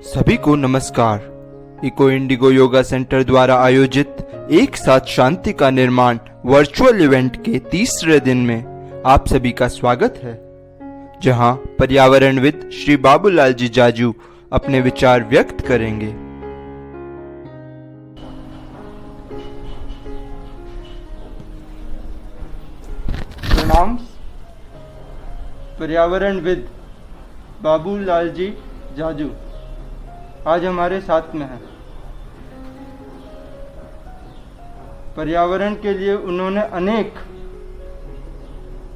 सभी को नमस्कार। इको इंडिगो योगा सेंटर द्वारा आयोजित एक साथ शांति का निर्माण वर्चुअल इवेंट के तीसरे दिन में आप सभी का स्वागत है, जहां पर्यावरणविद श्री बाबूलाल जी जाजू अपने विचार व्यक्त करेंगे। प्रणाम। पर्यावरणविद बाबूलाल जी जाजू आज हमारे साथ में हैं। पर्यावरण के लिए उन्होंने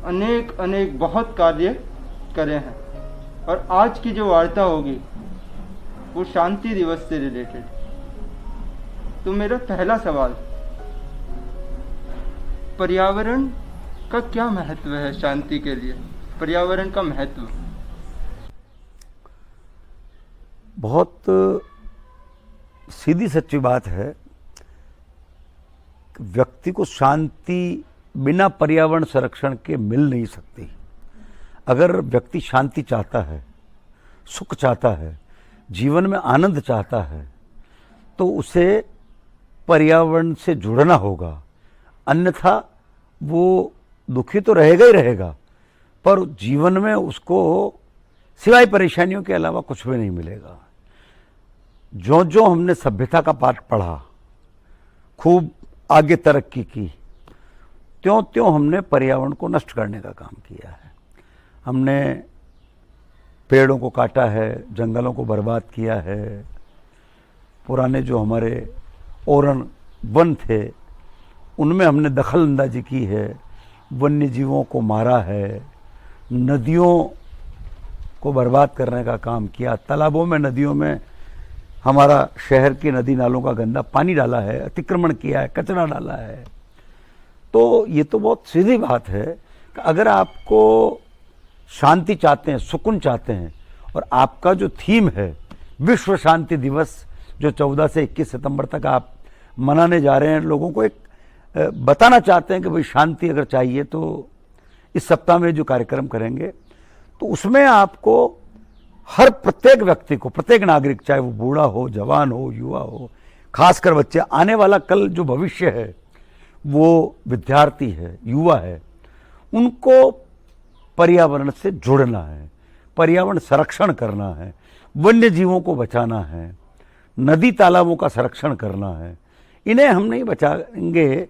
अनेक बहुत कार्य करे हैं और आज की जो वार्ता होगी वो शांति दिवस से रिलेटेड। तो मेरा पहला सवाल, पर्यावरण का क्या महत्व है शांति के लिए? पर्यावरण का महत्व बहुत सीधी सच्ची बात है। व्यक्ति को शांति बिना पर्यावरण संरक्षण के मिल नहीं सकती। अगर व्यक्ति शांति चाहता है, सुख चाहता है, जीवन में आनंद चाहता है, तो उसे पर्यावरण से जुड़ना होगा। अन्यथा वो दुखी तो रहेगा ही रहेगा, पर जीवन में उसको सिवाय परेशानियों के अलावा कुछ भी नहीं मिलेगा। जो जो हमने सभ्यता का पाठ पढ़ा, खूब आगे तरक्की की, त्यों त्यों हमने पर्यावरण को नष्ट करने का काम किया है। हमने पेड़ों को काटा है, जंगलों को बर्बाद किया है। पुराने जो हमारे ओरन वन थे उनमें हमने दखल अंदाजी की है, वन्य जीवों को मारा है, नदियों को बर्बाद करने का काम किया, तालाबों में, नदियों में हमारा शहर की नदी नालों का गंदा पानी डाला है, अतिक्रमण किया है, कचरा डाला है। तो ये तो बहुत सीधी बात है कि अगर आपको शांति चाहते हैं, सुकून चाहते हैं, और आपका जो थीम है विश्व शांति दिवस जो 14 से 21 सितंबर तक आप मनाने जा रहे हैं, लोगों को एक बताना चाहते हैं कि भाई शांति अगर चाहिए तो इस सप्ताह में जो कार्यक्रम करेंगे, तो उसमें आपको हर प्रत्येक व्यक्ति को, प्रत्येक नागरिक, चाहे वो बूढ़ा हो, जवान हो, युवा हो, खासकर बच्चे, आने वाला कल जो भविष्य है वो विद्यार्थी है, युवा है, उनको पर्यावरण से जुड़ना है, पर्यावरण संरक्षण करना है, वन्य जीवों को बचाना है, नदी तालाबों का संरक्षण करना है। इन्हें हम नहीं बचाएंगे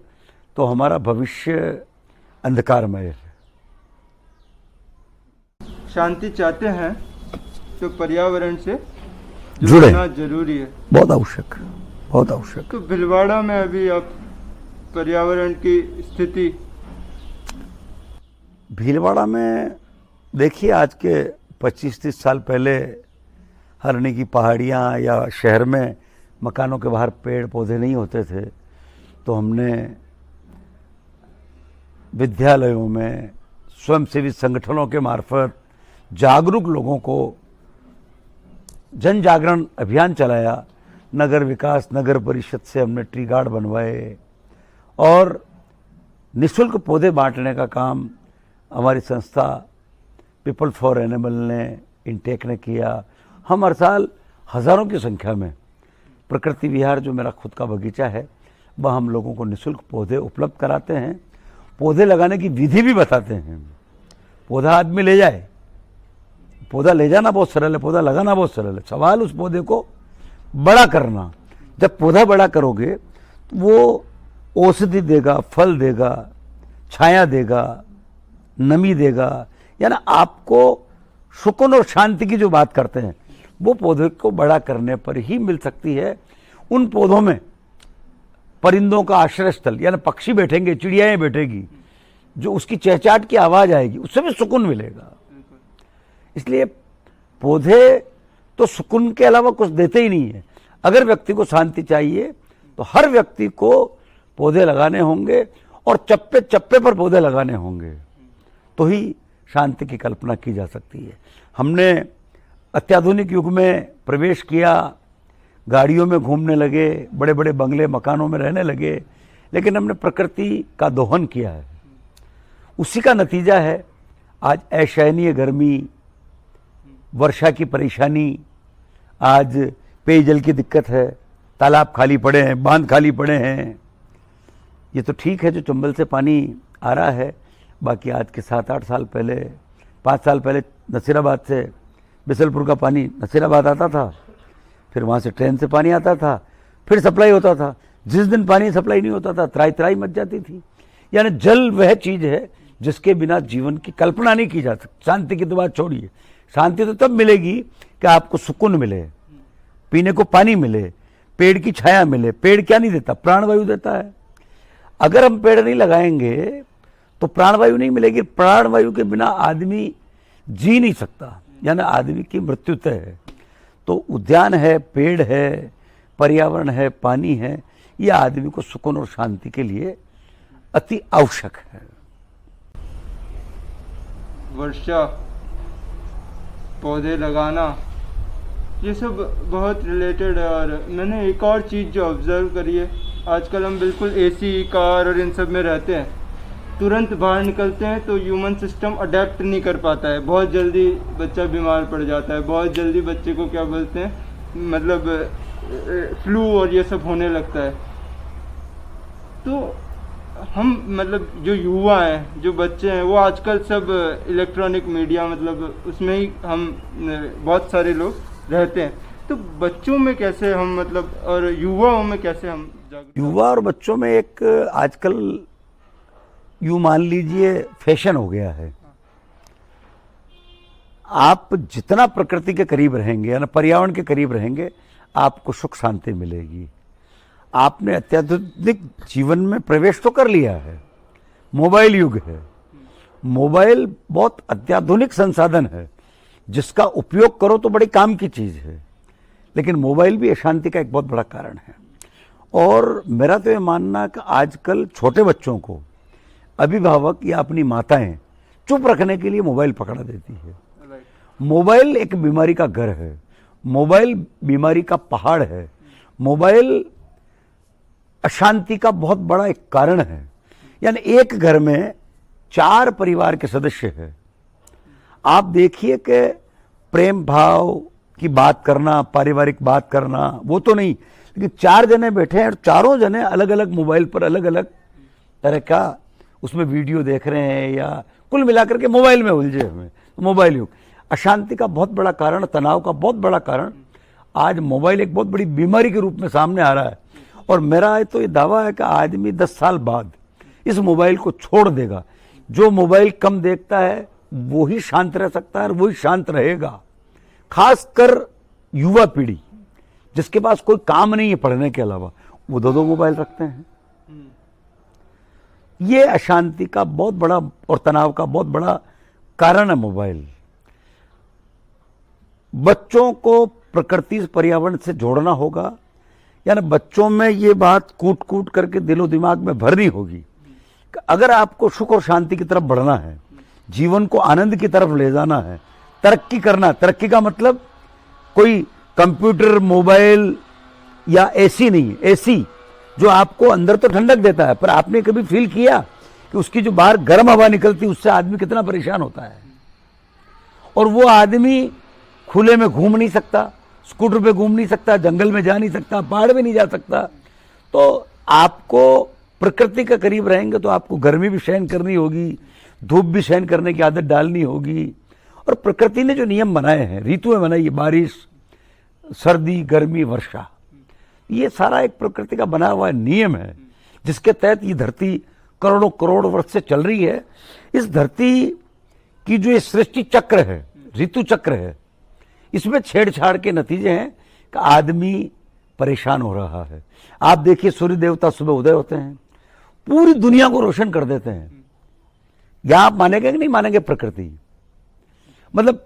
तो हमारा भविष्य अंधकारमय है। शांति चाहते हैं तो पर्यावरण से जुड़ना जरूरी है, बहुत आवश्यक, बहुत आवश्यक। तो भीलवाड़ा में अभी आप पर्यावरण की स्थिति? भीलवाड़ा में देखिए, आज के 25-30 साल पहले हरणी की पहाड़ियाँ या शहर में मकानों के बाहर पेड़ पौधे नहीं होते थे, तो हमने विद्यालयों में स्वयंसेवी संगठनों के मार्फत जागरूक लोगों को जन जागरण अभियान चलाया। नगर विकास, नगर परिषद से हमने ट्री गार्ड बनवाए और निःशुल्क पौधे बांटने का काम हमारी संस्था पीपल फॉर एनिमल ने, इनटेक ने किया। हम हर साल हज़ारों की संख्या में प्रकृति विहार, जो मेरा खुद का बगीचा है, वह हम लोगों को निःशुल्क पौधे उपलब्ध कराते हैं। पौधे लगाने की विधि भी बताते हैं। पौधा आदमी ले जाए, पौधा ले जाना बहुत सरल है, पौधा लगाना बहुत सरल है। सवाल उस पौधे को बड़ा करना। जब पौधा बड़ा करोगे तो वो औषधि देगा, फल देगा, छाया देगा, नमी देगा, यानी आपको सुकून और शांति की जो बात करते हैं वो पौधे को बड़ा करने पर ही मिल सकती है। उन पौधों में परिंदों का आश्रय स्थल, यानी पक्षी बैठेंगे, चिड़ियाएं बैठेगी, जो उसकी चहचहाट की आवाज़ आएगी, उससे भी सुकून मिलेगा। इसलिए पौधे तो सुकून के अलावा कुछ देते ही नहीं है। अगर व्यक्ति को शांति चाहिए तो हर व्यक्ति को पौधे लगाने होंगे और चप्पे चप्पे पर पौधे लगाने होंगे, तो ही शांति की कल्पना की जा सकती है। हमने अत्याधुनिक युग में प्रवेश किया, गाड़ियों में घूमने लगे, बड़े बड़े बंगले मकानों में रहने लगे, लेकिन हमने प्रकृति का दोहन किया है। उसी का नतीजा है आज असहनीय गर्मी, वर्षा की परेशानी, आज पेयजल की दिक्कत है, तालाब खाली पड़े हैं, बांध खाली पड़े हैं। ये तो ठीक है जो चंबल से पानी आ रहा है, बाकी आज के 7-8 साल पहले, 5 साल पहले नसीराबाद से बिसलपुर का पानी नसीराबाद आता था, फिर वहाँ से ट्रेन से पानी आता था, फिर सप्लाई होता था। जिस दिन पानी सप्लाई नहीं होता था त्राई त्राई मच जाती थी। यानी जल वह चीज़ है जिसके बिना जीवन की कल्पना नहीं की जा सकती। शांति की तो बात छोड़िए, शांति तो तब मिलेगी कि आपको सुकून मिले, पीने को पानी मिले, पेड़ की छाया मिले। पेड़ क्या नहीं देता? प्राणवायु देता है। अगर हम पेड़ नहीं लगाएंगे तो प्राणवायु नहीं मिलेगी। प्राणवायु के बिना आदमी जी नहीं सकता, यानी आदमी की मृत्यु तय है। तो उद्यान है, पेड़ है, पर्यावरण है, पानी है, यह आदमी को सुकून और शांति के लिए अति आवश्यक है। वर्षा, पौधे लगाना, ये सब बहुत रिलेटेड है। और मैंने एक और चीज़ जो ऑब्ज़र्व करी है, आजकल हम बिल्कुल एसी, कार और इन सब में रहते हैं, तुरंत बाहर निकलते हैं तो ह्यूमन सिस्टम अडेप्ट नहीं कर पाता है। बहुत जल्दी बच्चा बीमार पड़ जाता है, बहुत जल्दी बच्चे को क्या बोलते हैं, मतलब फ्लू और ये सब होने लगता है। तो हम मतलब जो युवा हैं, जो बच्चे हैं, वो आजकल सब इलेक्ट्रॉनिक मीडिया, मतलब उसमें ही हम बहुत सारे लोग रहते हैं। तो बच्चों में कैसे हम मतलब, और युवाओं में कैसे हम युवा और बच्चों में एक आजकल यूं मान लीजिए फैशन हो गया है। आप जितना प्रकृति के करीब रहेंगे, यानी पर्यावरण के करीब रहेंगे, आपको सुख शांति मिलेगी। आपने अत्याधुनिक जीवन में प्रवेश तो कर लिया है, मोबाइल युग है। मोबाइल बहुत अत्याधुनिक संसाधन है, जिसका उपयोग करो तो बड़ी काम की चीज है, लेकिन मोबाइल भी अशांति का एक बहुत बड़ा कारण है। और मेरा तो ये मानना है कि आजकल छोटे बच्चों को अभिभावक या अपनी माताएं चुप रखने के लिए मोबाइल पकड़ा देती है। मोबाइल एक बीमारी का घर है, मोबाइल बीमारी का पहाड़ है, मोबाइल अशांति का बहुत बड़ा एक कारण है। यानी एक घर में 4 परिवार के सदस्य हैं, आप देखिए कि प्रेम भाव की बात करना, पारिवारिक बात करना वो तो नहीं, लेकिन 4 जने बैठे हैं और चारों जने अलग अलग मोबाइल पर अलग अलग तरह का उसमें वीडियो देख रहे हैं, या कुल मिलाकर के मोबाइल में उलझे हुए। मोबाइल युग अशांति का बहुत बड़ा कारण, तनाव का बहुत बड़ा कारण। आज मोबाइल एक बहुत बड़ी बीमारी के रूप में सामने आ रहा है। और मेरा तो ये दावा है कि आदमी 10 साल बाद इस मोबाइल को छोड़ देगा। जो मोबाइल कम देखता है वो ही शांत रह सकता है और वही शांत रहेगा। खासकर युवा पीढ़ी जिसके पास कोई काम नहीं है पढ़ने के अलावा, वो 2 मोबाइल रखते हैं। ये अशांति का बहुत बड़ा और तनाव का बहुत बड़ा कारण है मोबाइल। बच्चों को प्रकृति पर्यावरण से जोड़ना होगा, यानी बच्चों में ये बात कूट कूट करके दिलो दिमाग में भरनी होगी कि अगर आपको सुख और शांति की तरफ बढ़ना है, जीवन को आनंद की तरफ ले जाना है, तरक्की करना। तरक्की का मतलब कोई कंप्यूटर, मोबाइल या एसी नहीं। एसी जो आपको अंदर तो ठंडक देता है, पर आपने कभी फील किया कि उसकी जो बाहर गर्म हवा निकलती है उससे आदमी कितना परेशान होता है। और वो आदमी खुले में घूम नहीं सकता, स्कूटर पे घूम नहीं सकता, जंगल में जा नहीं सकता, पहाड़ में नहीं जा सकता। तो आपको प्रकृति के करीब रहेंगे तो आपको गर्मी भी सहन करनी होगी, धूप भी सहन करने की आदत डालनी होगी। और प्रकृति ने जो नियम बनाए हैं, ऋतुएं बनाई, बारिश, सर्दी, गर्मी, वर्षा, ये सारा एक प्रकृति का बना हुआ नियम है, जिसके तहत ये धरती करोड़ों करोड़ वर्ष से चल रही है। इस धरती की जो ये सृष्टि चक्र है, ऋतु चक्र है, इसमें छेड़छाड़ के नतीजे हैं कि आदमी परेशान हो रहा है। आप देखिए सूर्य देवता सुबह उदय होते हैं, पूरी दुनिया को रोशन कर देते हैं। या आप मानेंगे कि नहीं मानेंगे, प्रकृति मतलब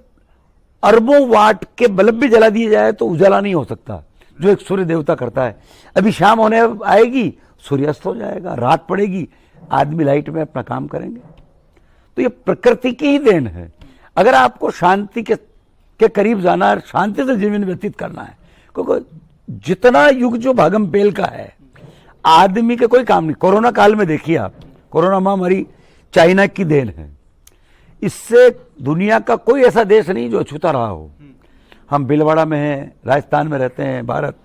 अरबों वाट के बल्ब भी जला दिए जाए तो उजाला नहीं हो सकता जो एक सूर्य देवता करता है। अभी शाम होने आएगी, सूर्यास्त हो जाएगा, रात पड़ेगी, आदमी लाइट में अपना काम करेंगे। तो ये प्रकृति की ही देन है। अगर आपको शांति के करीब जाना है, शांति से जीवन व्यतीत करना है, क्योंकि जितना युग जो भागम पेल का है, आदमी के कोई काम नहीं। कोरोना काल में देखिए आप, कोरोना महामारी चाइना की देन है। इससे दुनिया का कोई ऐसा देश नहीं जो अछूता रहा हो। हम भीलवाड़ा में हैं, राजस्थान में रहते हैं, भारत,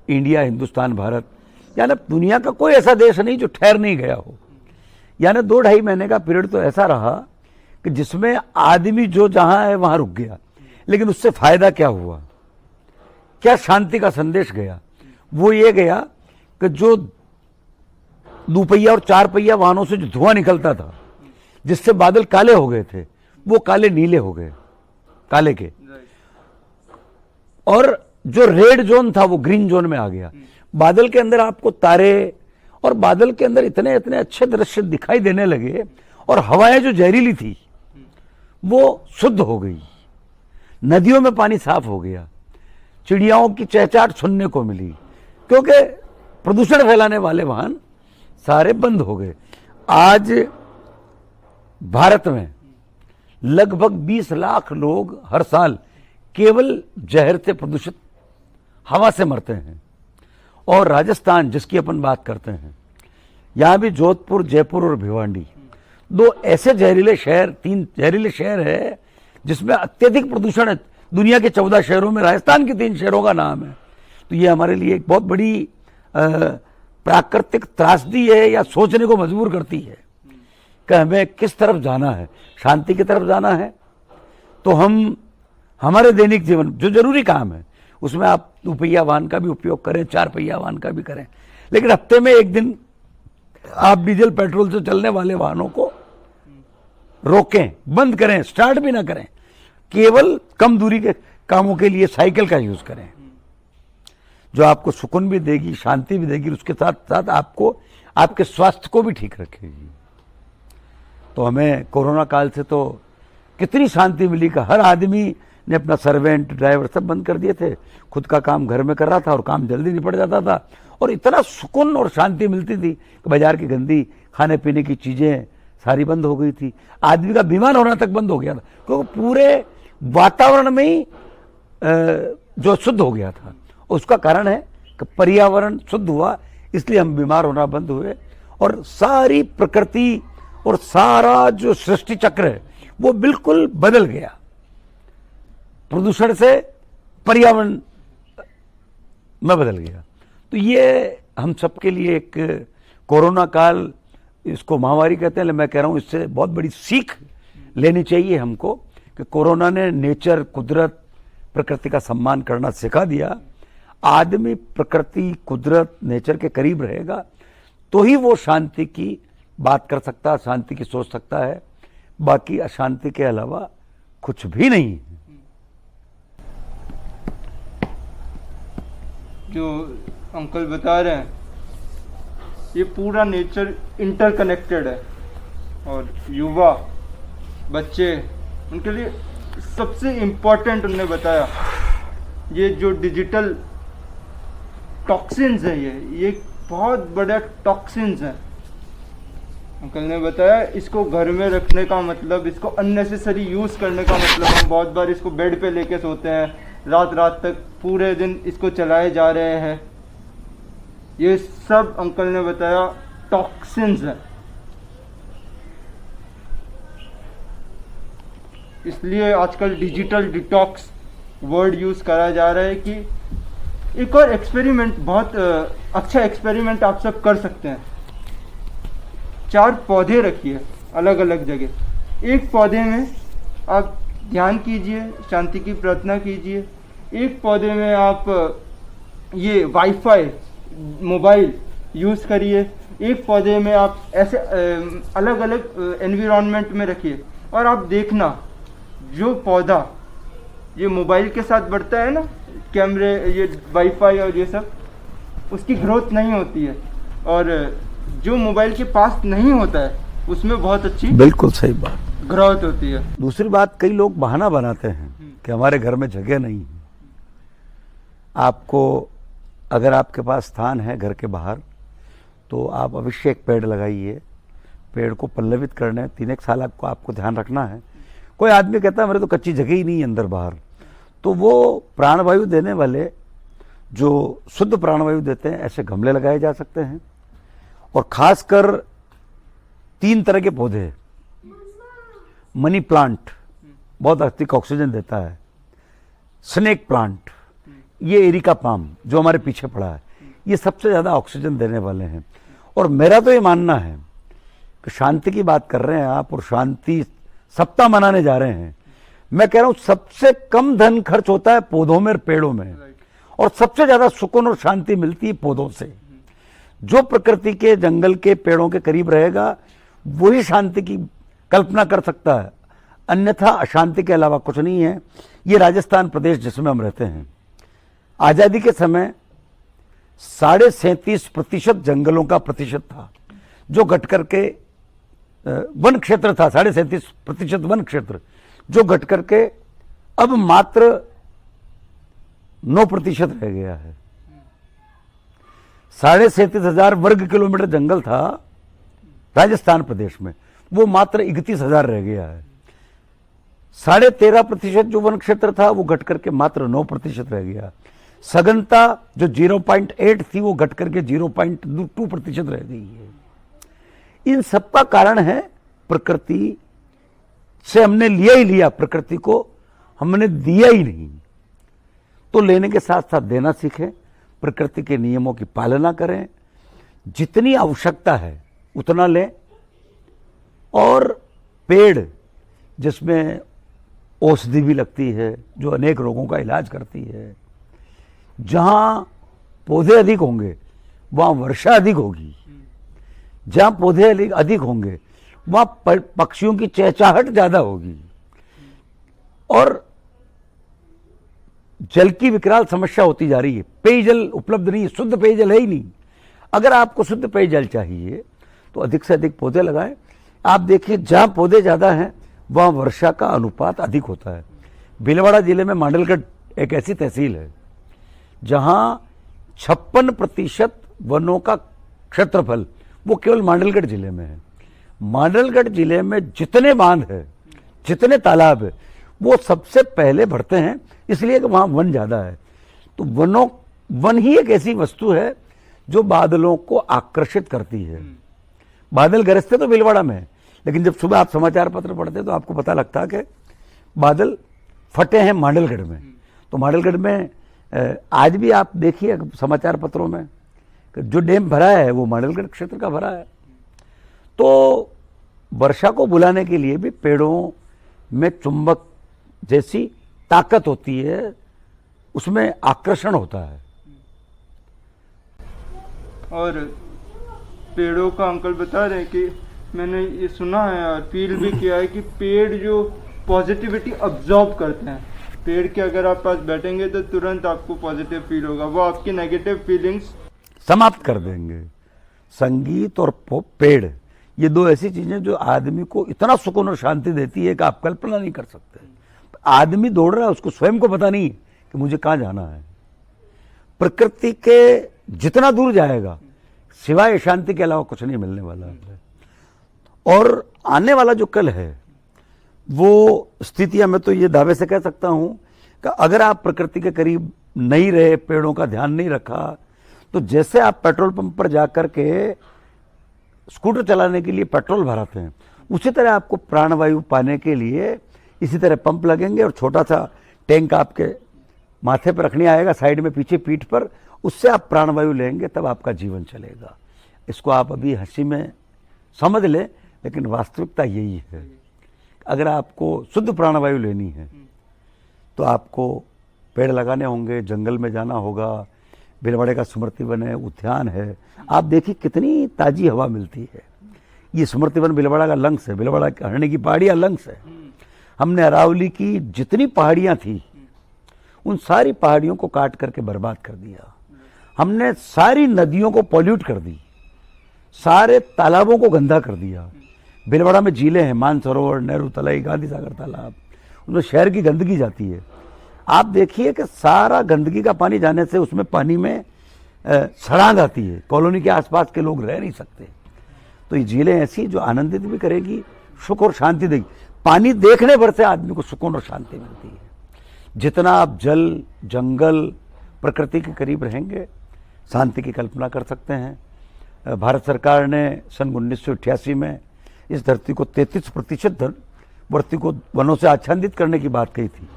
इंडिया, हिंदुस्तान, भारत, यानी दुनिया का कोई ऐसा देश नहीं जो ठहर नहीं गया हो। यानी 2-2.5 महीने का पीरियड तो ऐसा रहा कि जिसमें आदमी जो जहां है वहां रुक गया, लेकिन उससे फायदा क्या हुआ, क्या शांति का संदेश गया? वो ये गया कि जो 2 पहिया और 4 पहिया वाहनों से जो धुआं निकलता था, जिससे बादल काले हो गए थे, वो काले नीले हो गए, काले के, और जो रेड जोन था वो ग्रीन जोन में आ गया। बादल के अंदर आपको तारे, और बादल के अंदर इतने इतने अच्छे दृश्य दिखाई देने लगे, और हवाएं जो जहरीली थी वो शुद्ध हो गई, नदियों में पानी साफ हो गया, चिड़ियाओं की चहचहाट सुनने को मिली, क्योंकि प्रदूषण फैलाने वाले वाहन सारे बंद हो गए। आज भारत में लगभग 20 लाख लोग हर साल केवल जहर से प्रदूषित हवा से मरते हैं। और राजस्थान जिसकी अपन बात करते हैं, यहां भी जोधपुर, जयपुर और भिवांडी 2 ऐसे जहरीले शहर, 3 जहरीले शहर है जिसमें अत्यधिक प्रदूषण है। दुनिया के 14 शहरों में राजस्थान के 3 शहरों का नाम है। तो ये हमारे लिए एक बहुत बड़ी प्राकृतिक त्रासदी है, या सोचने को मजबूर करती है कि हमें किस तरफ जाना है। शांति की तरफ जाना है तो हम हमारे दैनिक जीवन जो जरूरी काम है उसमें आप 2 पहिया वाहन का भी उपयोग करें, 4 पहिया वाहन का भी करें, लेकिन हफ्ते में 1 दिन आप डीजल पेट्रोल से चलने वाले वाहनों को रोकें, बंद करें, स्टार्ट भी ना करें। केवल कम दूरी के कामों के लिए साइकिल का यूज करें, जो आपको सुकून भी देगी, शांति भी देगी, उसके साथ साथ आपको आपके स्वास्थ्य को भी ठीक रखेगी। तो हमें कोरोना काल से तो कितनी शांति मिली कि हर आदमी ने अपना सर्वेंट, ड्राइवर सब बंद कर दिए थे, खुद का काम घर में कर रहा था और काम जल्दी निपट जाता था, और इतना सुकून और शांति मिलती थी कि बाजार की गंदी खाने पीने की चीजें सारी बंद हो गई थी। आदमी का बीमार होना तक बंद हो गया था, क्योंकि पूरे वातावरण में ही जो शुद्ध हो गया था। उसका कारण है कि पर्यावरण शुद्ध हुआ, इसलिए हम बीमार होना बंद हुए, और सारी प्रकृति और सारा जो सृष्टि चक्र है वो बिल्कुल बदल गया। प्रदूषण से पर्यावरण में बदल गया। तो ये हम सबके लिए एक कोरोना काल, इसको महामारी कहते हैं, मैं कह रहा हूं इससे बहुत बड़ी सीख लेनी चाहिए हमको कि कोरोना ने नेचर, कुदरत, प्रकृति का सम्मान करना सिखा दिया। आदमी प्रकृति, कुदरत, नेचर के करीब रहेगा तो ही वो शांति की बात कर सकता है, शांति की सोच सकता है। बाकी अशांति के अलावा कुछ भी नहीं है। जो अंकल बता रहे हैं, ये पूरा नेचर इंटरकनेक्टेड है, और युवा, बच्चे, उनके लिए सबसे इम्पोर्टेंट उन्होंने बताया ये जो डिजिटल टॉक्सिन्स है, ये बहुत बड़ा टॉक्सिन्स है। अंकल ने बताया इसको घर में रखने का मतलब, इसको अननेसेसरी यूज़ करने का मतलब, हम बहुत बार इसको बेड पे लेके सोते हैं, रात रात तक पूरे दिन इसको चलाए जा रहे हैं। ये सब अंकल ने बताया टॉक्सिन्स है। इसलिए आजकल डिजिटल डिटॉक्स वर्ड यूज करा जा रहा है कि एक और एक्सपेरिमेंट, बहुत अच्छा एक्सपेरिमेंट आप सब कर सकते हैं। 4 पौधे रखिए अलग अलग जगह, एक पौधे में आप ध्यान कीजिए, शांति की प्रार्थना कीजिए, एक पौधे में आप ये वाईफाई मोबाइल यूज़ करिए, एक पौधे में आप ऐसे अलग अलग एनवायरनमेंट में रखिए, और आप देखना जो पौधा ये मोबाइल के साथ बढ़ता है ना, कैमरे, ये वाईफाई और ये सब, उसकी ग्रोथ नहीं होती है, और जो मोबाइल के पास नहीं होता है उसमें बहुत अच्छी, बिल्कुल सही बात, ग्रोथ होती है। दूसरी बात, कई लोग बहाना बनाते हैं कि हमारे घर में जगह नहीं है। आपको अगर आपके पास स्थान है घर के बाहर, तो आप अवश्य एक पेड़ लगाइए। पेड़ को पल्लवित करने 3-1 साल आपको ध्यान रखना है। कोई आदमी कहता है मेरे तो कच्ची जगह ही नहीं है अंदर बाहर, तो वो प्राणवायु देने वाले, जो शुद्ध प्राणवायु देते हैं, ऐसे गमले लगाए जा सकते हैं। और खासकर 3 तरह के पौधे, मनी प्लांट बहुत अधिक ऑक्सीजन देता है, स्नेक प्लांट, ये एरिका पाम जो हमारे पीछे पड़ा है, ये सबसे ज़्यादा ऑक्सीजन देने वाले हैं। और मेरा तो ये मानना है कि शांति की बात कर रहे हैं आप और शांति सप्ताह मनाने जा रहे हैं, मैं कह रहा हूं सबसे कम धन खर्च होता है पौधों में और पेड़ों में, और सबसे ज्यादा सुकून और शांति मिलती है पौधों से। जो प्रकृति के, जंगल के, पेड़ों के करीब रहेगा वही शांति की कल्पना कर सकता है, अन्यथा अशांति के अलावा कुछ नहीं है। ये राजस्थान प्रदेश जिसमें हम रहते हैं, आजादी के समय 37.5% जंगलों का प्रतिशत था, जो घट करके वन क्षेत्र था, 37.5% वन क्षेत्र, जो घट करके अब मात्र 9% रह गया है। 37,500 वर्ग किलोमीटर जंगल था राजस्थान प्रदेश में, वो मात्र 31,000 रह गया है। 13.5% जो वन क्षेत्र था वो घट करके मात्र 9% रह गया। सघनता जो 0.8 थी वो घट करके 0.2% रह गई है। इन सबका कारण है प्रकृति से हमने लिया ही लिया, प्रकृति को हमने दिया ही नहीं। तो लेने के साथ साथ देना सीखें, प्रकृति के नियमों की पालना करें, जितनी आवश्यकता है उतना लें। और पेड़ जिसमें औषधि भी लगती है, जो अनेक रोगों का इलाज करती है, जहां पौधे अधिक होंगे वहां वर्षा अधिक होगी, जहां पौधे अधिक होंगे वहां पक्षियों की चहचहाहट ज्यादा होगी, और जल की विकराल समस्या होती जा रही है। पेयजल उपलब्ध नहीं है, शुद्ध पेयजल है ही नहीं। अगर आपको शुद्ध पेयजल चाहिए तो अधिक से अधिक पौधे लगाएं। आप देखिए जहां पौधे ज्यादा हैं वहां वर्षा का अनुपात अधिक होता है। भीलवाड़ा जिले में मांडलगढ़ एक ऐसी तहसील है जहां 56% वनों का क्षेत्रफल वो केवल मांडलगढ़ जिले में है। मांडलगढ़ जिले में जितने बांध है, जितने तालाब है, वो सबसे पहले भरते हैं, इसलिए कि वहां वन ज्यादा है। तो वन ही एक ऐसी वस्तु है जो बादलों को आकर्षित करती है। बादल गरजते तो भीलवाड़ा में है, लेकिन जब सुबह आप समाचार पत्र पढ़ते तो आपको पता लगता कि बादल फटे हैं मांडलगढ़ में। तो मांडलगढ़ में आज भी आप देखिए समाचार पत्रों में जो डैम भरा है वो मांडलगढ़ क्षेत्र का भरा है। तो वर्षा को बुलाने के लिए भी पेड़ों में चुंबक जैसी ताकत होती है, उसमें आकर्षण होता है। और पेड़ों का अंकल बता रहे हैं कि मैंने ये सुना है और फील भी किया है कि पेड़ जो पॉजिटिविटी अब्जॉर्ब करते हैं, पेड़ के अगर आप पास बैठेंगे तो तुरंत आपको पॉजिटिव फील होगा, वो आपकी नेगेटिव फीलिंग्स समाप्त कर देंगे। संगीत और पेड़ ये दो ऐसी चीजें जो आदमी को इतना सुकून और शांति देती है कि आप कल्पना नहीं कर सकते। आदमी दौड़ रहा है, उसको स्वयं को पता नहीं कि मुझे कहां जाना है। प्रकृति के जितना दूर जाएगा सिवाय शांति के अलावा कुछ नहीं मिलने वाला है। और आने वाला जो कल है वो स्थितियां, मैं तो ये दावे से कह सकता हूं कि अगर आप प्रकृति के करीब नहीं रहे, पेड़ों का ध्यान नहीं रखा, तो जैसे आप पेट्रोल पंप पर जाकर के स्कूटर चलाने के लिए पेट्रोल भराते हैं, उसी तरह आपको प्राणवायु पाने के लिए इसी तरह पंप लगेंगे और छोटा सा टैंक आपके माथे पर रखने आएगा, साइड में पीछे पीठ पर, उससे आप प्राणवायु लेंगे, तब आपका जीवन चलेगा। इसको आप अभी हंसी में समझ लें, लेकिन वास्तविकता यही है। अगर आपको शुद्ध प्राणवायु लेनी है तो आपको पेड़ लगाने होंगे, जंगल में जाना होगा। भीलवाड़े का स्मृति वन है, उद्यान है, आप देखिए कितनी ताजी हवा मिलती है। ये स्मृति वन भीलवाड़ा का लंग्स है, भीलवाड़ा हरणी की पहाड़ियाँ लंग्स है। हमने अरावली की जितनी पहाड़ियाँ थी उन सारी पहाड़ियों को काट करके बर्बाद कर दिया। हमने सारी नदियों को पॉल्यूट कर दी, सारे तालाबों को गंदा कर दिया। भीलवाड़ा में झीलें हैं, मानसरोवर, नेहरू तलाई, गांधी सागर तालाब, उसमें शहर की गंदगी जाती है। आप देखिए कि सारा गंदगी का पानी जाने से उसमें पानी में सड़ांध आती है, कॉलोनी के आसपास के लोग रह नहीं सकते। तो ये झीलें ऐसी जो आनंदित भी करेगी, सुख और शांति देगी। पानी देखने भर से आदमी को सुकून और शांति मिलती है। जितना आप जल, जंगल, प्रकृति के करीब रहेंगे, शांति की कल्पना कर सकते हैं। भारत सरकार ने सन 1988 में इस धरती को 33% धरती को वनों से आच्छादित करने की बात कही थी।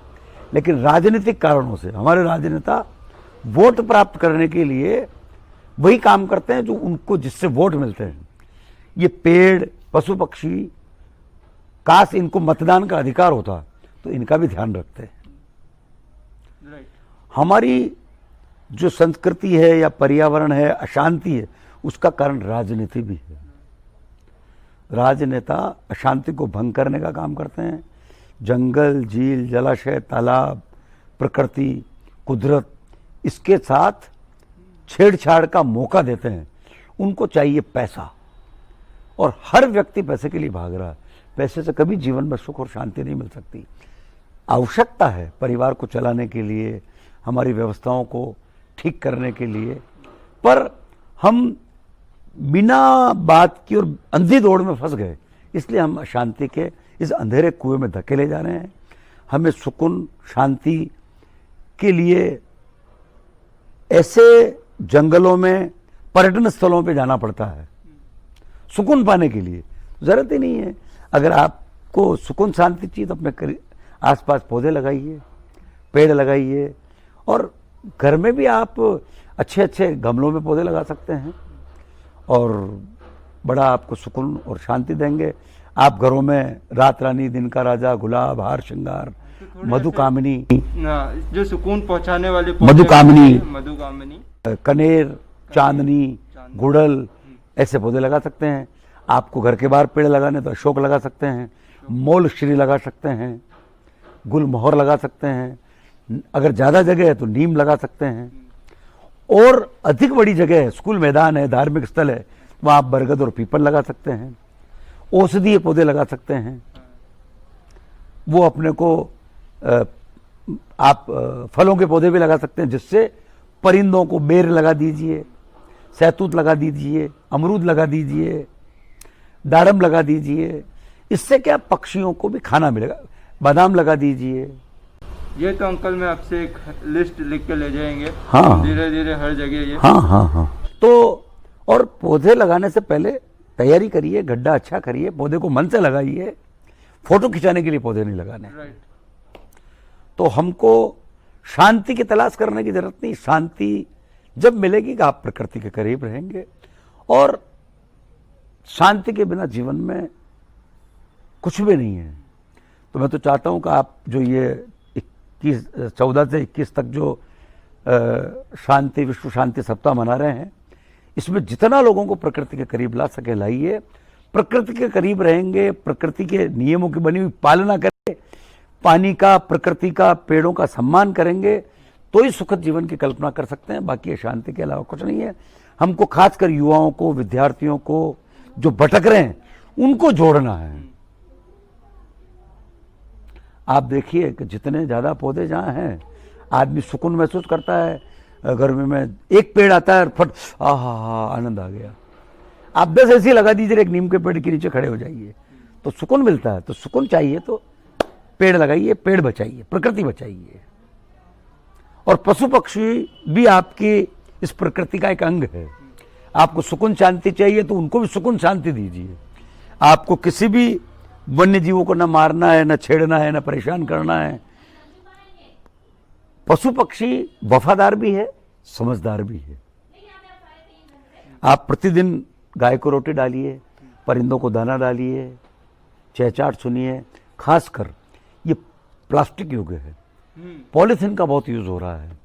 लेकिन राजनीतिक कारणों से हमारे राजनेता वोट प्राप्त करने के लिए वही काम करते हैं जो उनको जिससे वोट मिलते हैं। ये पेड़, पशु पक्षी, काश इनको मतदान का अधिकार होता तो इनका भी ध्यान रखते हैं। राइट। हमारी जो संस्कृति है या पर्यावरण है, अशांति है, उसका कारण राजनीति भी है। राजनेता अशांति को भंग करने का काम करते हैं। जंगल, झील, जलाशय, तालाब, प्रकृति, कुदरत, इसके साथ छेड़छाड़ का मौका देते हैं। उनको चाहिए पैसा, और हर व्यक्ति पैसे के लिए भाग रहा है। पैसे से कभी जीवन में सुख और शांति नहीं मिल सकती। आवश्यकता है परिवार को चलाने के लिए, हमारी व्यवस्थाओं को ठीक करने के लिए, पर हम बिना बात की और अंधी दौड़ में फंस गए, इसलिए हम अशांति के इस अंधेरे कुएं में धकेले जा रहे हैं। हमें सुकून, शांति के लिए ऐसे जंगलों में, पर्यटन स्थलों पे जाना पड़ता है सुकून पाने के लिए। जरूरत ही नहीं है। अगर आपको सुकून शांति चाहिए तो अपने आसपास पौधे लगाइए, पेड़ लगाइए, और घर में भी आप अच्छे अच्छे गमलों में पौधे लगा सकते हैं और बड़ा आपको सुकून और शांति देंगे। आप घरों में रात रानी, दिन का राजा, गुलाब, हार श्रृंगार, मधुकामिनी, जो सुकून पहुंचाने वाले मधुकामिनी, कनेर, चांदनी, गुड़ल, ऐसे पौधे लगा सकते हैं। आपको घर के बाहर पेड़ लगाने तो अशोक लगा सकते हैं, मोलश्री लगा सकते हैं, गुलमोहर लगा सकते हैं। अगर ज़्यादा जगह है तो नीम लगा सकते हैं, और अधिक बड़ी जगह है, स्कूल मैदान है, धार्मिक स्थल है, वहाँ आप बरगद और पीपल लगा सकते हैं। औषधीय पौधे लगा सकते हैं। वो अपने को आप फलों के पौधे भी लगा सकते हैं, जिससे परिंदों को बेर लगा दीजिए, सहतूत लगा दीजिए, अमरूद लगा दीजिए, दाड़म लगा दीजिए। इससे क्या पक्षियों को भी खाना मिलेगा। बादाम लगा दीजिए। ये तो अंकल मैं आपसे एक लिस्ट लिख के ले जाएंगे। हाँ, धीरे धीरे हर जगह ये। हाँ। तो और पौधे लगाने से पहले तैयारी करिए, गड्ढा अच्छा करिए, पौधे को मन से लगाइए। फोटो खिंचाने के लिए पौधे नहीं लगाने। राइट। तो हमको शांति की तलाश करने की जरूरत नहीं। शांति जब मिलेगी कि आप प्रकृति के करीब रहेंगे, और शांति के बिना जीवन में कुछ भी नहीं है। तो मैं तो चाहता हूं कि आप जो ये 14 से 21 तक जो शांति, विश्व शांति सप्ताह मना रहे हैं, इसमें जितना लोगों को प्रकृति के करीब ला सके लाइए। प्रकृति के करीब रहेंगे, प्रकृति के नियमों की बनी हुई पालना करेंगे, पानी का, प्रकृति का, पेड़ों का सम्मान करेंगे, तो ही सुखद जीवन की कल्पना कर सकते हैं। बाकी शांति के अलावा कुछ नहीं है। हमको खासकर युवाओं को, विद्यार्थियों को जो भटक रहे हैं, उनको जोड़ना है। आप देखिए कि जितने ज्यादा पौधे जहां हैं, आदमी सुकून महसूस करता है। गर्मी में एक पेड़ आता है और फट, आनंद आ गया। आप 10 ऐसी लगा दीजिए, एक नीम के पेड़ के नीचे खड़े हो जाइए, तो सुकून मिलता है। तो सुकून चाहिए तो पेड़ लगाइए, पेड़ बचाइए, प्रकृति बचाइए। और पशु पक्षी भी आपकी इस प्रकृति का एक अंग है। आपको सुकून शांति चाहिए तो उनको भी सुकून शांति दीजिए। आपको किसी भी वन्य जीवों को न मारना है, न छेड़ना है, न परेशान करना है। पशु पक्षी वफादार भी है, समझदार भी है। आप प्रतिदिन गाय को रोटी डालिए, परिंदों को दाना डालिए, चहचहाट सुनिए। खासकर ये प्लास्टिक युग है, पॉलीथीन का बहुत यूज हो रहा है।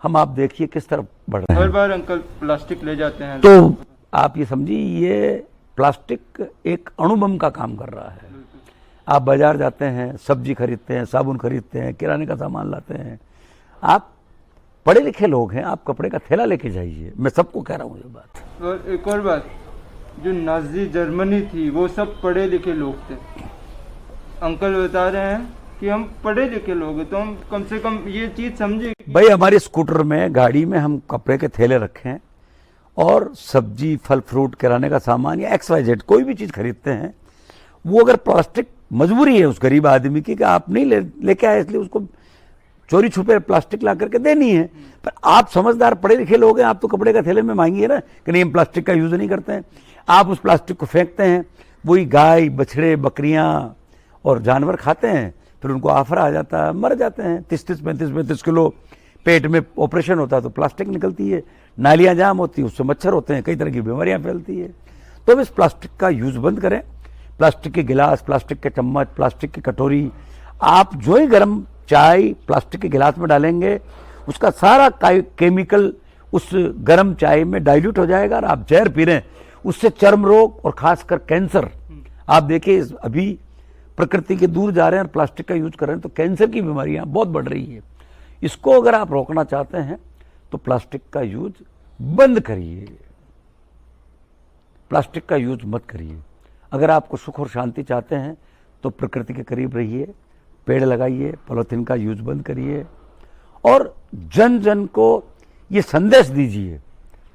हम आप देखिए किस तरफ बढ़ रहे हैं। हर बार अंकल प्लास्टिक ले जाते हैं। तो आप ये समझिए, ये प्लास्टिक एक अणुबम का काम कर रहा है। आप बाजार जाते हैं, सब्जी खरीदते हैं, साबुन खरीदते हैं, किराने का सामान लाते हैं। आप पढ़े लिखे लोग हैं, आप कपड़े का थैला लेके जाइए। मैं सबको कह रहा हूँ ये बात। और एक और बात, जो नाजी जर्मनी थी वो सब पढ़े लिखे लोग थे। अंकल बता रहे हैं कि हम पढ़े लिखे लोग हैं, तो हम कम से कम ये चीज समझे। भाई हमारे स्कूटर में, गाड़ी में हम कपड़े के थैले रखें और सब्जी, फल फ्रूट, किराने का सामान या XYZ कोई भी चीज खरीदते हैं, वो अगर प्लास्टिक, मजबूरी है उस गरीब आदमी की कि आप नहीं लेके आए, इसलिए उसको चोरी छुपे प्लास्टिक ला करके देनी है। पर आप समझदार पढ़े लिखे लोग हैं, आप तो कपड़े का थैले में मांगिए ना कि नहीं हम प्लास्टिक का यूज नहीं करते हैं। आप उस प्लास्टिक को फेंकते हैं, वही गाय, बछड़े, बकरियां और जानवर खाते हैं, फिर उनको आफरा आ जाता है, मर जाते हैं। 30-30, 35-35 किलो पेट में ऑपरेशन होता है तो प्लास्टिक निकलती है, नालियां जाम होती है, उससे मच्छर होते हैं, कई तरह की बीमारियां फैलती है। तो अब इस प्लास्टिक का यूज बंद करें। प्लास्टिक के गिलास, प्लास्टिक के चम्मच, प्लास्टिक की कटोरी, आप जो ही गर्म चाय प्लास्टिक के गिलास में डालेंगे उसका सारा केमिकल उस गर्म चाय में डाइल्यूट हो जाएगा और आप जहर पी रहे हैं, उससे चर्म रोग और खासकर कैंसर। आप देखिए अभी प्रकृति के दूर जा रहे हैं और प्लास्टिक का यूज कर रहे हैं तो कैंसर की बीमारियां बहुत बढ़ रही है। इसको अगर आप रोकना चाहते हैं तो प्लास्टिक का यूज बंद करिए, प्लास्टिक का यूज मत करिए। अगर आपको सुख और शांति चाहते हैं तो प्रकृति के करीब रहिए, पेड़ लगाइए, पॉलीथीन का यूज बंद करिए और जन जन को ये संदेश दीजिए,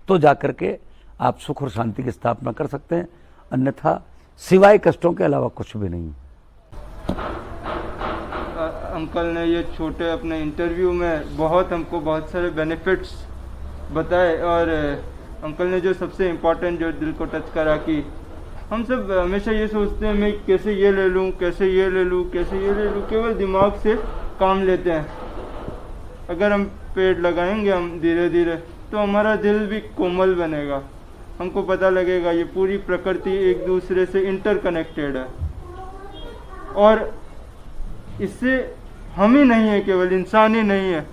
तो जाकर के आप सुख और शांति की स्थापना कर सकते हैं। अन्यथा सिवाय कष्टों के अलावा कुछ भी नहीं। अंकल ने ये छोटे अपने इंटरव्यू में हमको बहुत सारे बेनिफिट्स बताए और अंकल ने जो सबसे इम्पोर्टेंट जो दिल को टच करा कि हम सब हमेशा ये सोचते हैं मैं कैसे ये ले लूँ, कैसे ये ले लूँ, कैसे ये ले लूँ, केवल दिमाग से काम लेते हैं। अगर हम पेड़ लगाएंगे हम धीरे धीरे तो हमारा दिल भी कोमल बनेगा, हमको पता लगेगा ये पूरी प्रकृति एक दूसरे से इंटरकनेक्टेड है और इससे हम ही नहीं है, केवल इंसान ही नहीं है।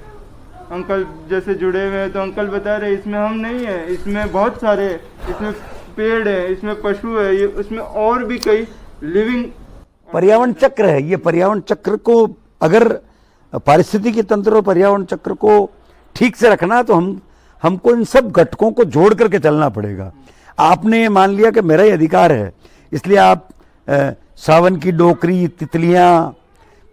अंकल जैसे जुड़े हुए हैं तो अंकल बता रहे इसमें हम नहीं है, इसमें बहुत सारे, इसमें पेड़ है, इसमें पशु है, ये उसमें और भी कई लिविंग पर्यावरण चक्र है। ये पर्यावरण चक्र को अगर पारिस्थितिकी तंत्र और पर्यावरण चक्र को ठीक से रखना तो हमको इन सब घटकों को जोड़ करके चलना पड़ेगा। आपने मान लिया कि मेरा ही अधिकार है इसलिए आप सावन की डोकरी, तितलियां,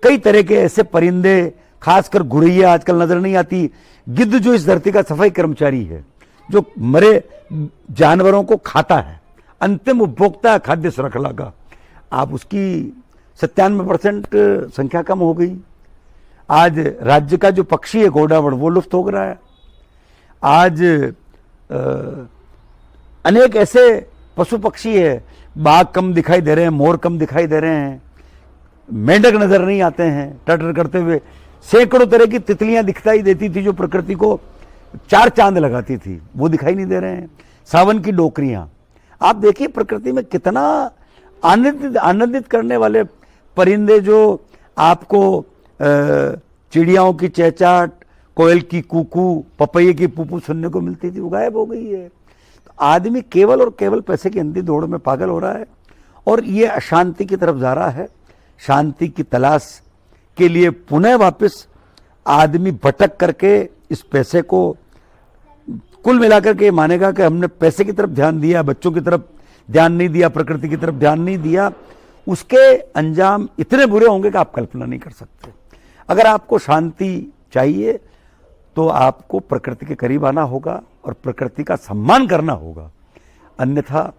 कई तरह के ऐसे परिंदे, खासकर गुरैया आजकल नजर नहीं आती, गिद्ध जो इस धरती का सफाई कर्मचारी है, जो मरे जानवरों को खाता है, अंतिम उपभोक्ता है खाद्य श्रृंखला का, आप उसकी 97% संख्या कम हो गई। आज राज्य का जो पक्षी है घोड़ावड़ वो लुप्त हो रहा है। आज अनेक ऐसे पशु पक्षी है, बाघ कम दिखाई दे रहे हैं, मोर कम दिखाई दे रहे हैं, मेंढक नजर नहीं आते हैं टटर करते हुए। सैकड़ों तरह की तितलियां दिखाई देती थी जो प्रकृति को 4 चांद लगाती थी, वो दिखाई नहीं दे रहे हैं। सावन की डोकरियां, आप देखिए प्रकृति में कितना आनंदित करने वाले परिंदे जो आपको चिड़ियाओं की चहचहाट, कोयल की कूकू, पपैये की पुपू सुनने को मिलती थी, वो गायब हो गई है। तो आदमी केवल और केवल पैसे की अंधी दौड़ में पागल हो रहा है और ये अशांति की तरफ जा रहा है। शांति की तलाश के लिए पुनः वापस आदमी भटक करके इस पैसे को कुल मिलाकर के मानेगा कि हमने पैसे की तरफ ध्यान दिया, बच्चों की तरफ ध्यान नहीं दिया, प्रकृति की तरफ ध्यान नहीं दिया, उसके अंजाम इतने बुरे होंगे कि आप कल्पना नहीं कर सकते। अगर आपको शांति चाहिए तो आपको प्रकृति के करीब आना होगा और प्रकृति का सम्मान करना होगा, अन्यथा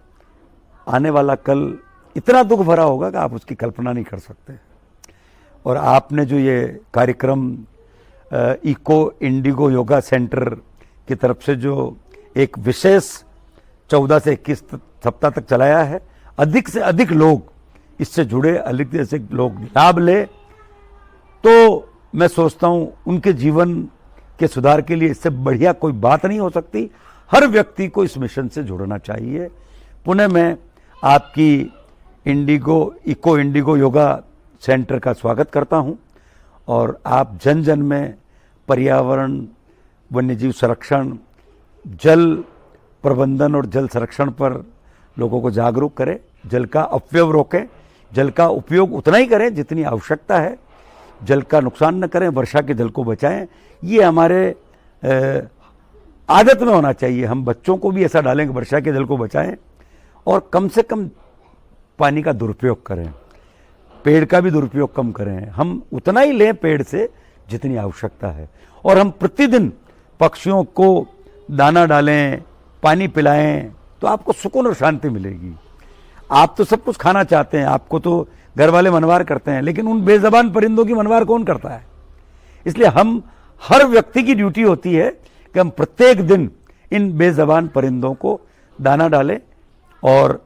आने वाला कल इतना दुख भरा होगा कि आप उसकी कल्पना नहीं कर सकते। और आपने जो ये कार्यक्रम इको इंडिगो योगा सेंटर की तरफ से जो एक विशेष 14 से 21 सप्ताह तक चलाया है, अधिक से अधिक लोग इससे जुड़े, अधिक से अधिक लोग लाभ ले, तो मैं सोचता हूं उनके जीवन के सुधार के लिए इससे बढ़िया कोई बात नहीं हो सकती। हर व्यक्ति को इस मिशन से जुड़ना चाहिए। पुनः मैं आपकी इको इंडिगो योगा सेंटर का स्वागत करता हूं और आप जन जन में पर्यावरण, वन्यजीव संरक्षण, जल प्रबंधन और जल संरक्षण पर लोगों को जागरूक करें, जल का अपव्यय रोकें, जल का उपयोग उतना ही करें जितनी आवश्यकता है, जल का नुकसान न करें, वर्षा के जल को बचाएं। ये हमारे आदत में होना चाहिए। हम बच्चों को भी ऐसा डालें कि वर्षा के जल को बचाएं और कम से कम पानी का दुरुपयोग करें, पेड़ का भी दुरुपयोग कम करें। हम उतना ही लें पेड़ से जितनी आवश्यकता है और हम प्रतिदिन पक्षियों को दाना डालें, पानी पिलाएं, तो आपको सुकून और शांति मिलेगी। आप तो सब कुछ खाना चाहते हैं, आपको तो घर वाले मनवार करते हैं, लेकिन उन बेजबान परिंदों की मनवार कौन करता है? इसलिए हम हर व्यक्ति की ड्यूटी होती है कि हम प्रत्येक दिन इन बेजबान परिंदों को दाना डालें और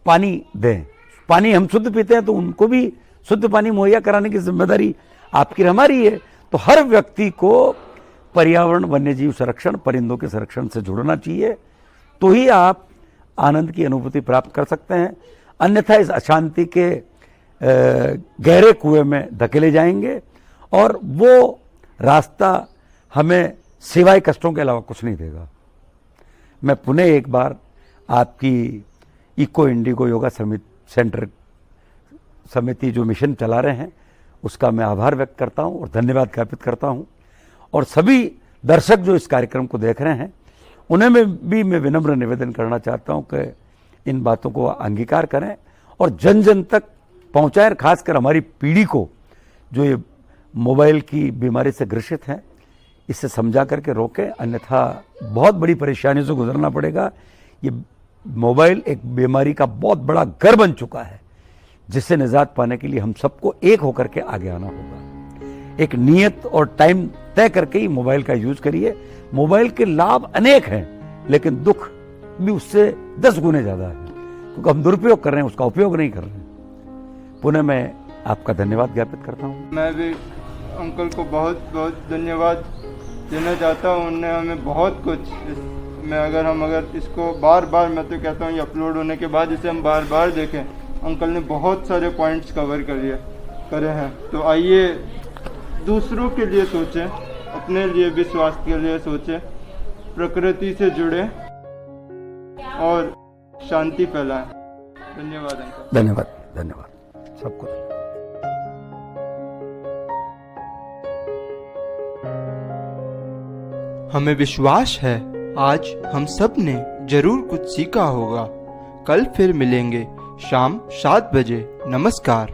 पानी दें। पानी हम शुद्ध पीते हैं तो उनको भी शुद्ध पानी मुहैया कराने की जिम्मेदारी आपकी और हमारी है। तो हर व्यक्ति को पर्यावरण, वन्यजीव संरक्षण, परिंदों के संरक्षण से जुड़ना चाहिए, तो ही आप आनंद की अनुभूति प्राप्त कर सकते हैं। अन्यथा इस अशांति के गहरे कुएं में धकेले जाएंगे और वो रास्ता हमें सिवाय कष्टों के अलावा कुछ नहीं देगा। मैं पुनः एक बार आपकी इको इंडिगो योगा समिति जो मिशन चला रहे हैं उसका मैं आभार व्यक्त करता हूं और धन्यवाद ज्ञापित करता हूं। और सभी दर्शक जो इस कार्यक्रम को देख रहे हैं उन्हें भी मैं विनम्र निवेदन करना चाहता हूं कि इन बातों को अंगीकार करें और जन जन तक पहुंचाएं, खासकर हमारी पीढ़ी को जो ये मोबाइल की बीमारी से ग्रसित है, इससे समझा करके रोकें, अन्यथा बहुत बड़ी परेशानियों से गुजरना पड़ेगा। ये मोबाइल एक बीमारी का बहुत बड़ा घर बन चुका है, जिससे निजात पाने के लिए हम सबको एक होकर के आगे आना होगा। एक नियत और टाइम तय करके ही मोबाइल का यूज करिए। मोबाइल के लाभ अनेक हैं, लेकिन दुख भी उससे 10 गुने ज्यादा है, क्योंकि हम दुरुपयोग कर रहे हैं, उसका उपयोग नहीं कर रहे हैं। पुनः मैं आपका धन्यवाद ज्ञापित करता हूँ। मैं भी अंकल को बहुत बहुत धन्यवाद देना चाहता हूँ। उन्होंने हमें बहुत कुछ में अगर इसको बार बार, मैं तो कहता हूँ ये अपलोड होने के बाद इसे हम बार बार देखें, अंकल ने बहुत सारे पॉइंट्स कवर करे हैं। तो आइए दूसरों के लिए सोचें, अपने लिए भी स्वास्थ्य के लिए सोचें, प्रकृति से जुड़े और शांति फैलाएं। धन्यवाद अंकल। धन्यवाद, धन्यवाद सबको। हमें विश्वास है आज हम सब ने जरूर कुछ सीखा होगा। कल फिर मिलेंगे शाम 7 बजे। नमस्कार।